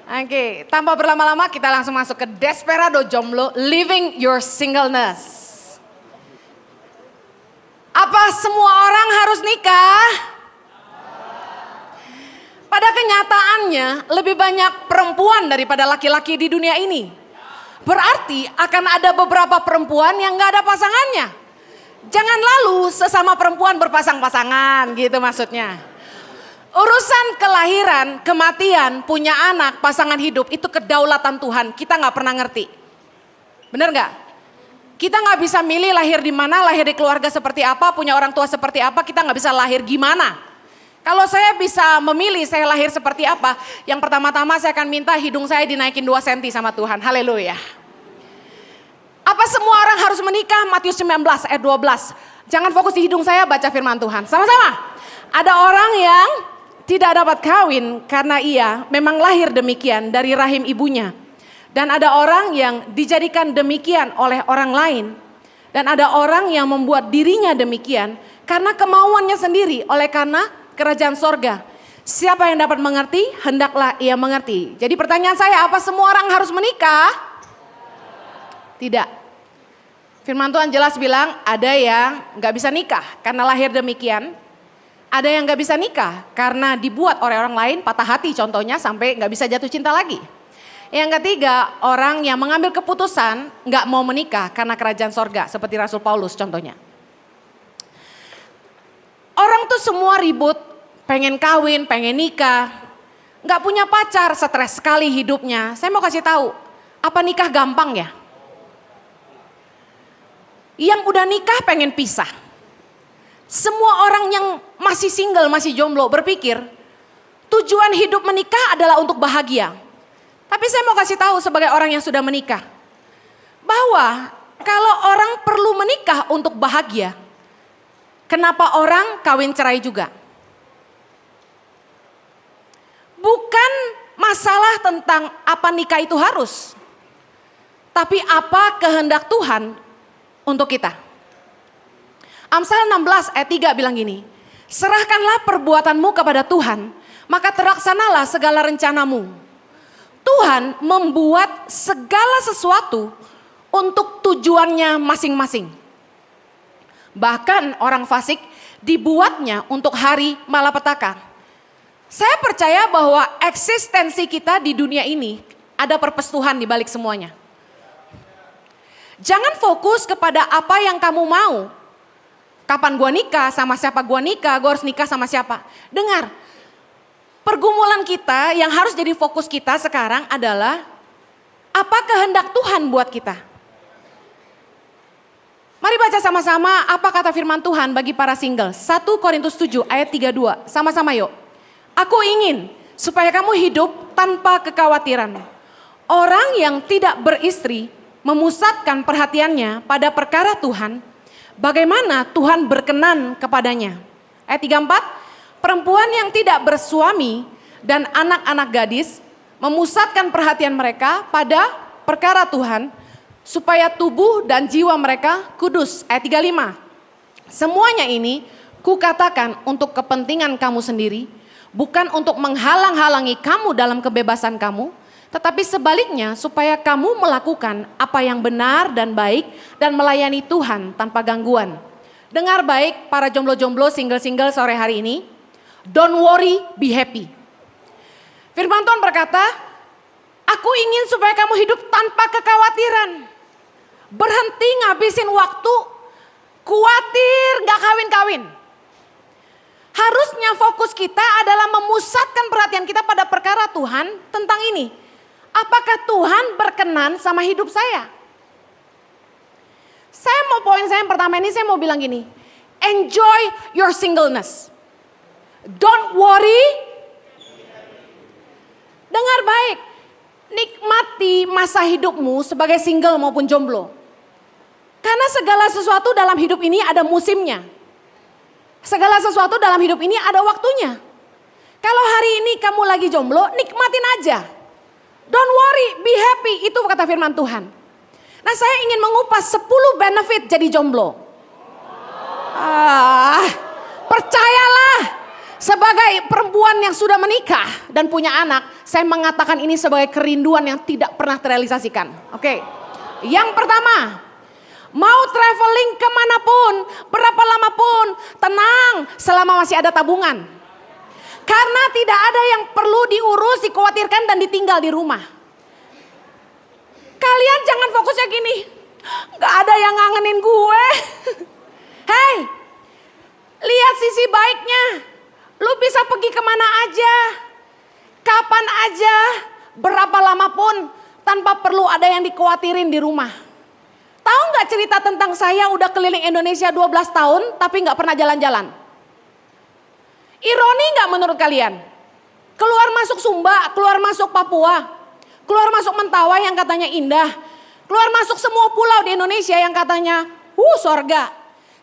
Oke, tanpa berlama-lama kita langsung masuk ke Desperado Jomblo, Living Your Singleness. Apa semua orang harus nikah? Pada kenyataannya lebih banyak perempuan daripada laki-laki di dunia ini. Berarti akan ada beberapa perempuan yang gak ada pasangannya. Jangan lalu sesama perempuan berpasang-pasangan gitu maksudnya. Urusan kelahiran, kematian, punya anak, pasangan hidup itu kedaulatan Tuhan. Kita gak pernah ngerti. Bener gak? Kita gak bisa milih lahir di mana, lahir di keluarga seperti apa, punya orang tua seperti apa, kita gak bisa lahir gimana. Kalau saya bisa memilih saya lahir seperti apa, yang pertama-tama saya akan minta hidung saya dinaikin 2 cm sama Tuhan. Haleluya. Apa semua orang harus menikah? Matius 19 ayat 12. Jangan fokus di hidung saya, baca firman Tuhan. Sama-sama. Ada orang yang tidak dapat kawin karena ia memang lahir demikian dari rahim ibunya. Dan ada orang yang dijadikan demikian oleh orang lain. Dan ada orang yang membuat dirinya demikian karena kemauannya sendiri, oleh karena kerajaan sorga. Siapa yang dapat mengerti, hendaklah ia mengerti. Jadi pertanyaan saya, apa semua orang harus menikah? Tidak. Firman Tuhan jelas bilang, ada yang gak bisa nikah karena lahir demikian. Ada yang gak bisa nikah karena dibuat oleh orang lain, patah hati contohnya sampai gak bisa jatuh cinta lagi. Yang ketiga, orang yang mengambil keputusan gak mau menikah karena kerajaan sorga, seperti Rasul Paulus contohnya. Orang tuh semua ribut, pengen kawin, pengen nikah, gak punya pacar, stres sekali hidupnya. Saya mau kasih tahu, apa nikah gampang ya? Yang udah nikah pengen pisah. Semua orang yang masih single, masih jomblo berpikir tujuan hidup menikah adalah untuk bahagia. Tapi saya mau kasih tahu sebagai orang yang sudah menikah, bahwa kalau orang perlu menikah untuk bahagia, kenapa orang kawin cerai juga? Bukan masalah tentang apa nikah itu harus, tapi apa kehendak Tuhan untuk kita. Amsal 16 ayat 3 bilang gini, serahkanlah perbuatanmu kepada Tuhan, maka terlaksanalah segala rencanamu. Tuhan membuat segala sesuatu untuk tujuannya masing-masing. Bahkan orang fasik dibuatnya untuk hari malapetaka. Saya percaya bahwa eksistensi kita di dunia ini ada purpose Tuhan di balik semuanya. Jangan fokus kepada apa yang kamu mau. Kapan gua nikah, sama siapa gua nikah, gua harus nikah sama siapa. Dengar, pergumulan kita yang harus jadi fokus kita sekarang adalah apa kehendak Tuhan buat kita. Mari baca sama-sama apa kata firman Tuhan bagi para single. 1 Korintus 7 ayat 32, sama-sama yuk. Aku ingin supaya kamu hidup tanpa kekhawatiran. Orang yang tidak beristri memusatkan perhatiannya pada perkara Tuhan, bagaimana Tuhan berkenan kepadanya. Ayat 34, perempuan yang tidak bersuami dan anak-anak gadis memusatkan perhatian mereka pada perkara Tuhan, supaya tubuh dan jiwa mereka kudus. Ayat 35, semuanya ini kukatakan untuk kepentingan kamu sendiri, bukan untuk menghalang-halangi kamu dalam kebebasan kamu, tetapi sebaliknya supaya kamu melakukan apa yang benar dan baik dan melayani Tuhan tanpa gangguan. Dengar baik para jomblo-jomblo, single-single sore hari ini. Don't worry, be happy. Firman Tuhan berkata, aku ingin supaya kamu hidup tanpa kekhawatiran. Berhenti ngabisin waktu, khawatir gak kawin-kawin. Harusnya fokus kita adalah memusatkan perhatian kita pada perkara Tuhan tentang ini. Apakah Tuhan berkenan sama hidup saya? Poin saya yang pertama ini saya mau bilang gini. Enjoy your singleness. Don't worry. Dengar baik. Nikmati masa hidupmu sebagai single maupun jomblo. Karena segala sesuatu dalam hidup ini ada musimnya. Segala sesuatu dalam hidup ini ada waktunya. Kalau hari ini kamu lagi jomblo, nikmatin aja. Don't worry, be happy, itu kata firman Tuhan. Nah, saya ingin mengupas 10 benefit jadi jomblo. Percayalah, sebagai perempuan yang sudah menikah dan punya anak, saya mengatakan ini sebagai kerinduan yang tidak pernah terrealisasikan. Oke. Yang pertama, mau traveling kemanapun, berapa lama pun, tenang selama masih ada tabungan. Karena tidak ada yang perlu diurus, dikhawatirkan dan ditinggal di rumah. Kalian jangan fokusnya gini, gak ada yang ngangenin gue. Hei, lihat sisi baiknya. Lu bisa pergi kemana aja, kapan aja, berapa lama pun, tanpa perlu ada yang dikhawatirin di rumah. Tahu gak cerita tentang saya udah keliling Indonesia 12 tahun tapi gak pernah jalan-jalan? Ironi gak menurut kalian? Keluar masuk Sumba, keluar masuk Papua, keluar masuk Mentawai yang katanya indah, keluar masuk semua pulau di Indonesia yang katanya sorga.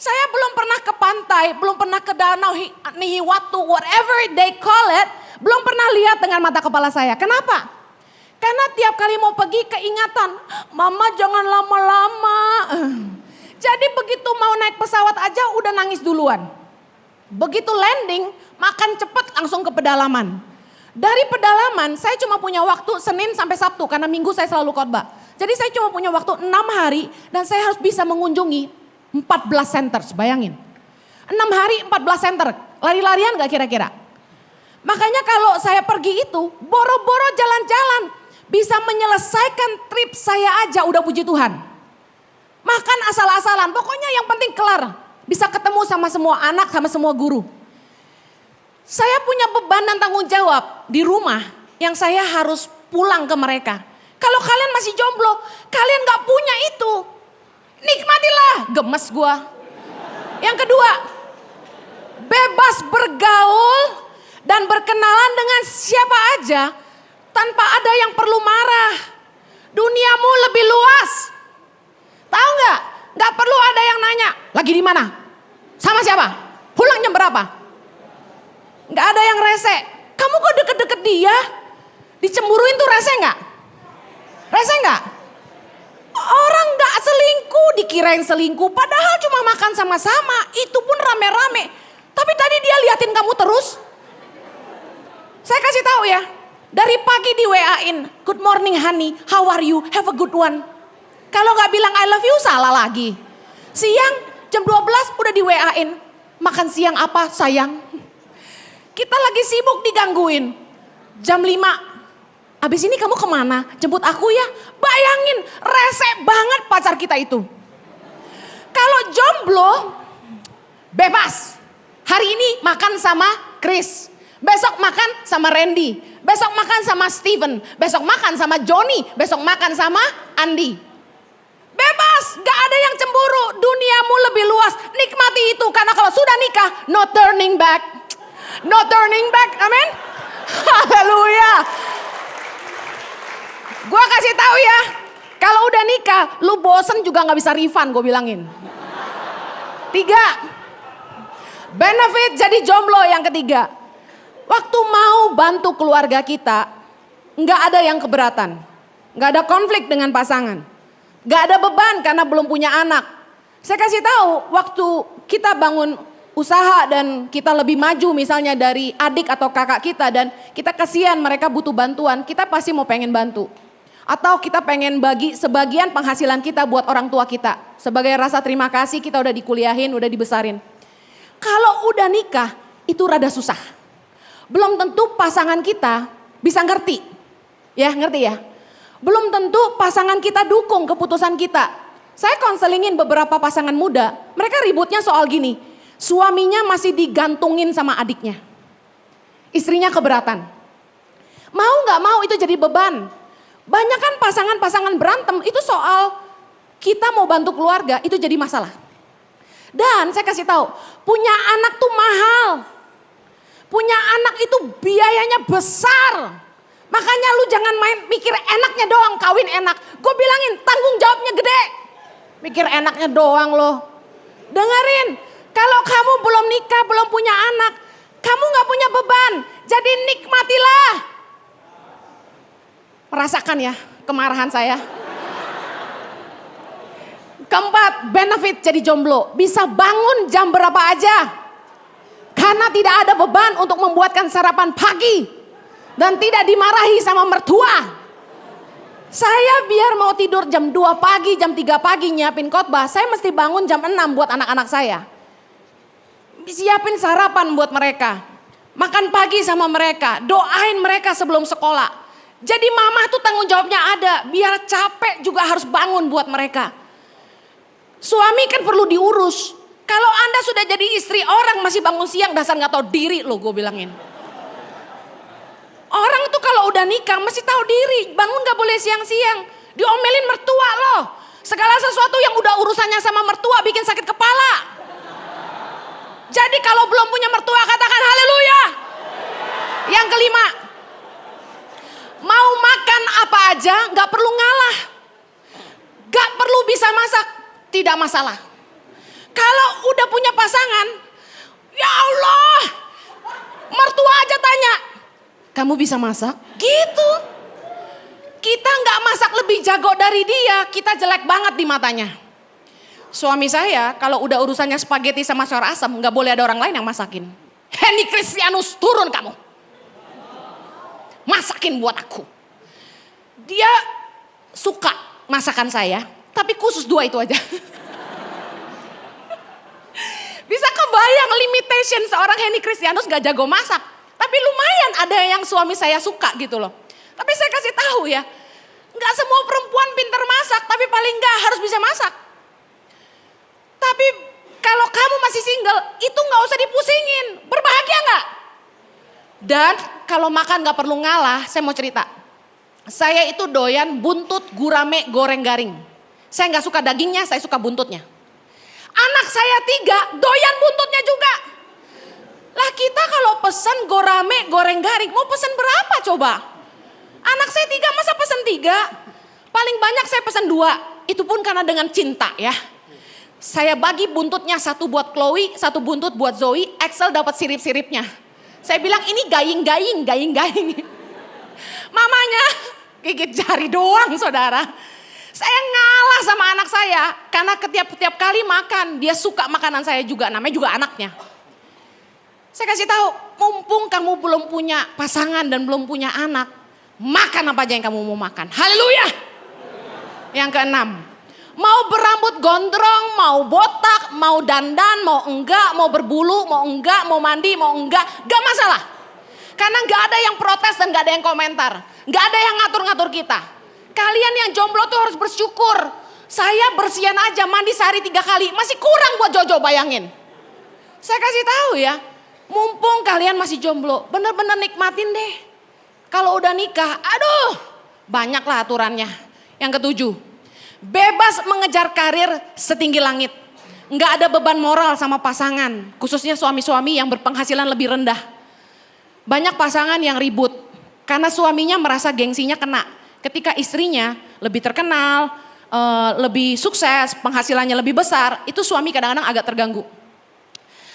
Saya belum pernah ke pantai, belum pernah ke danau Nihiwatu, whatever they call it, belum pernah lihat dengan mata kepala saya. Kenapa? Karena tiap kali mau pergi keingatan, mama jangan lama-lama. Jadi begitu mau naik pesawat aja udah nangis duluan. Begitu landing, makan cepet langsung ke pedalaman. Dari pedalaman saya cuma punya waktu Senin sampai Sabtu karena Minggu saya selalu khotbah. Jadi saya cuma punya waktu 6 hari dan saya harus bisa mengunjungi 14 centers, bayangin. 6 hari 14 center, lari-larian gak kira-kira? Makanya kalau saya pergi itu, boro-boro jalan-jalan, bisa menyelesaikan trip saya aja udah puji Tuhan. Makan asal-asalan, pokoknya yang penting kelar. Bisa ketemu sama semua anak, sama semua guru. Saya punya beban dan tanggung jawab di rumah yang saya harus pulang ke mereka. Kalau kalian masih jomblo, kalian gak punya itu. Nikmatilah, gemes gua. Yang kedua, bebas bergaul dan berkenalan dengan siapa aja tanpa ada yang perlu marah. Duniamu lebih luas. Tahu nggak? Nggak perlu ada yang nanya, lagi di mana? Sama siapa? Pulang jam berapa? Nggak ada yang rese. Kamu kok deket-deket dia? Dicemburuin tuh rese nggak? Rese nggak? Orang nggak selingkuh, dikirain selingkuh, padahal cuma makan sama-sama, itu pun rame-rame. Tapi tadi dia liatin kamu terus. Saya kasih tahu ya, dari pagi di WA-in, good morning honey, how are you, have a good one. Kalau nggak bilang I love you salah lagi. Siang jam 12 udah di WA-in, makan siang apa sayang. Kita lagi sibuk digangguin, jam 5. Abis ini kamu kemana? Jemput aku ya. Bayangin, rese banget pacar kita itu. Kalau jomblo, bebas. Hari ini makan sama Chris. Besok makan sama Randy. Besok makan sama Steven. Besok makan sama Johnny. Besok makan sama Andi. Bebas, gak ada yang cemburu. Duniamu lebih luas. Nikmati itu. Karena kalau sudah nikah, no turning back. No turning back, amin. Haleluya. Gue kasih tahu ya, kalau udah nikah, lu bosen juga nggak bisa refund, gue bilangin. 3, benefit jadi jomblo yang ketiga. Waktu mau bantu keluarga kita, nggak ada yang keberatan, nggak ada konflik dengan pasangan, nggak ada beban karena belum punya anak. Saya kasih tahu, waktu kita bangun usaha dan kita lebih maju misalnya dari adik atau kakak kita dan kita kasihan mereka butuh bantuan, kita pasti mau pengen bantu. Atau kita pengen bagi sebagian penghasilan kita buat orang tua kita. Sebagai rasa terima kasih kita udah dikuliahin, udah dibesarin. Kalau udah nikah itu rada susah. Belum tentu pasangan kita bisa ngerti. Ya ngerti ya. Belum tentu pasangan kita dukung keputusan kita. Saya konselingin beberapa pasangan muda. Mereka ributnya soal gini. Suaminya masih digantungin sama adiknya. Istrinya keberatan. Mau gak mau itu jadi beban. Banyak kan pasangan-pasangan berantem itu soal kita mau bantu keluarga itu jadi masalah. Dan saya kasih tahu, punya anak tuh mahal. Punya anak itu biayanya besar. Makanya lu jangan main mikir enaknya doang kawin enak. Gue bilangin tanggung jawabnya gede. Mikir enaknya doang loh. Dengerin, kalau kamu belum nikah, belum punya anak, kamu gak punya beban. Jadi nikmatilah. Merasakan ya kemarahan saya. Keempat, benefit jadi jomblo. Bisa bangun jam berapa aja. Karena tidak ada beban untuk membuatkan sarapan pagi. dan tidak dimarahi sama mertua. Saya biar mau tidur jam 2 pagi, jam 3 pagi nyiapin khotbah, saya mesti bangun jam 6 buat anak-anak saya. Siapin sarapan buat mereka, makan pagi sama mereka, doain mereka sebelum sekolah. Jadi mama tuh tanggung jawabnya ada, biar capek juga harus bangun buat mereka. Suami kan perlu diurus. Kalau Anda sudah jadi istri orang masih bangun siang, dasar gak tahu diri loh, gue bilangin. Orang tuh kalau udah nikah mesti tahu diri, bangun gak boleh siang-siang. Diomelin mertua loh. Segala sesuatu yang udah urusannya sama mertua bikin sakit kepala. Jadi kalau belum punya mertua katakan haleluya. Yang kelima, mau makan apa aja gak perlu ngalah. Gak perlu bisa masak, tidak masalah. Kalau udah punya pasangan, ya Allah, mertua aja tanya, kamu bisa masak? Gitu. Kita nggak masak lebih jago dari dia, kita jelek banget di matanya. Suami saya kalau udah urusannya spaghetti sama sayur asam, nggak boleh ada orang lain yang masakin. Henny Kristianus, turun kamu. Masakin buat aku. Dia suka masakan saya, tapi khusus 2 itu aja. Bisa kebayang limitation seorang Henny Kristianus gak jago masak. Tapi lumayan ada yang suami saya suka gitu loh. Tapi saya kasih tahu ya, gak semua perempuan pintar masak, tapi paling gak harus bisa masak. Tapi kalau kamu masih single, itu gak usah dipusingin. Berbahagia gak? Dan kalau makan gak perlu ngalah, saya mau cerita. Saya itu doyan buntut gurame goreng garing. Saya gak suka dagingnya, saya suka buntutnya. Anak saya 3 doyan buntutnya juga. Lah kita kalau pesan gorame goreng garing mau pesan berapa coba? Anak saya 3 masa pesan 3? Paling banyak saya pesan 2. Itu pun karena dengan cinta ya. Saya bagi buntutnya, 1 buat Chloe, 1 buntut buat Zoe. Axel dapat sirip-siripnya. Saya bilang ini gaying. Mamanya gigit jari doang saudara. Saya ngalah sama anak saya karena tiap kali makan dia suka makanan saya juga, namanya juga anaknya. Saya kasih tahu, mumpung kamu belum punya pasangan dan belum punya anak, makan apa aja yang kamu mau makan. Haleluya. Yang keenam, mau berambut gondrong, mau botak, mau dandan, mau enggak, mau berbulu, mau enggak, mau mandi, mau enggak, gak masalah. Karena gak ada yang protes dan gak ada yang komentar, gak ada yang ngatur-ngatur kita. Kalian yang jomblo tuh harus bersyukur. Saya bersihan aja mandi sehari 3 kali. Masih kurang buat Jojo, bayangin. Saya kasih tahu ya. Mumpung kalian masih jomblo. Bener-bener nikmatin deh. Kalau udah nikah, aduh. Banyaklah aturannya. Yang ke-7. Bebas mengejar karir setinggi langit. Nggak ada beban moral sama pasangan. Khususnya suami-suami yang berpenghasilan lebih rendah. Banyak pasangan yang ribut. Karena suaminya merasa gengsinya kena. Ketika istrinya lebih terkenal, lebih sukses, penghasilannya lebih besar, itu suami kadang-kadang agak terganggu.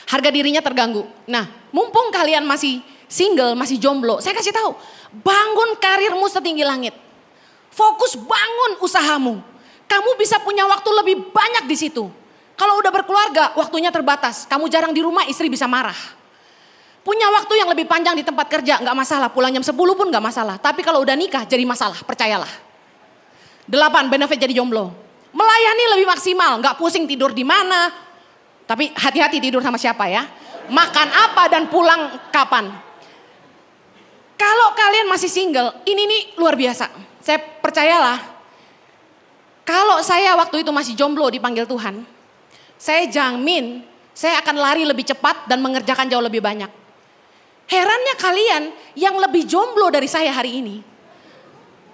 Harga dirinya terganggu. Nah, mumpung kalian masih single, masih jomblo, saya kasih tahu, bangun karirmu setinggi langit. Fokus bangun usahamu. Kamu bisa punya waktu lebih banyak di situ. Kalau udah berkeluarga, waktunya terbatas. Kamu jarang di rumah, istri bisa marah. Punya waktu yang lebih panjang di tempat kerja, gak masalah. Pulang jam 10 pun gak masalah. Tapi kalau udah nikah jadi masalah, percayalah. 8, benefit jadi jomblo. Melayani lebih maksimal, gak pusing tidur di mana. Tapi hati-hati tidur sama siapa ya. Makan apa dan pulang kapan. Kalau kalian masih single, ini nih luar biasa. Saya percayalah, kalau saya waktu itu masih jomblo dipanggil Tuhan, saya jamin saya akan lari lebih cepat dan mengerjakan jauh lebih banyak. Herannya kalian yang lebih jomblo dari saya hari ini,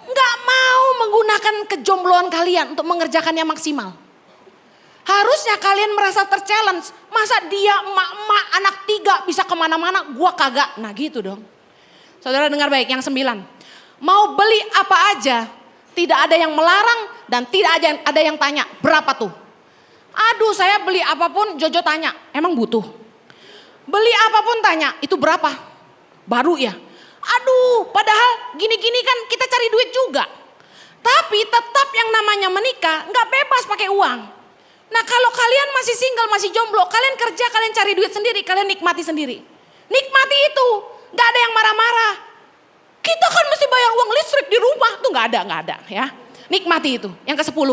nggak mau menggunakan kejombloan kalian untuk mengerjakannya maksimal. Harusnya kalian merasa terchallenge. Masa dia emak-emak anak 3 bisa kemana-mana, gua kagak. Nah gitu dong. Saudara dengar baik, yang 9. Mau beli apa aja, tidak ada yang melarang dan tidak ada yang tanya, berapa tuh? Aduh saya beli apapun Jojo tanya, emang butuh? Beli apapun tanya, itu berapa? Baru ya? Aduh padahal gini-gini kan kita cari duit juga. Tapi tetap yang namanya menikah gak bebas pakai uang. Nah kalau kalian masih single, masih jomblo, kalian kerja, kalian cari duit sendiri, kalian nikmati sendiri. Nikmati itu, gak ada yang marah-marah. Kita kan mesti bayar uang listrik di rumah. Tuh nggak ada ya. Nikmati itu. Yang ke-10.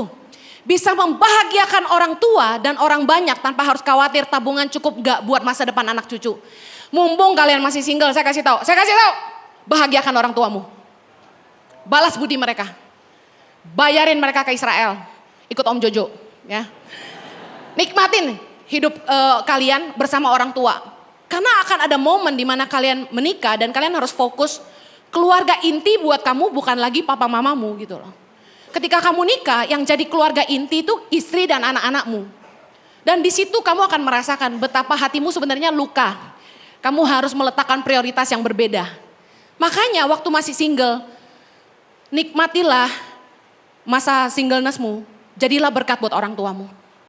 Bisa membahagiakan orang tua dan orang banyak tanpa harus khawatir tabungan cukup gak buat masa depan anak cucu. Mumpung kalian masih single, saya kasih tahu. Bahagiakan orang tuamu. Balas budi mereka. Bayarin mereka ke Israel. Ikut Om Jojo ya. Nikmatin hidup kalian bersama orang tua. Karena akan ada momen di mana kalian menikah dan kalian harus fokus. Keluarga inti buat kamu bukan lagi papa mamamu gitu loh. Ketika kamu nikah, yang jadi keluarga inti itu istri dan anak-anakmu. Dan di situ kamu akan merasakan betapa hatimu sebenarnya luka. Kamu harus meletakkan prioritas yang berbeda. Makanya waktu masih single, nikmatilah masa singlenessmu. Jadilah berkat buat orang tuamu.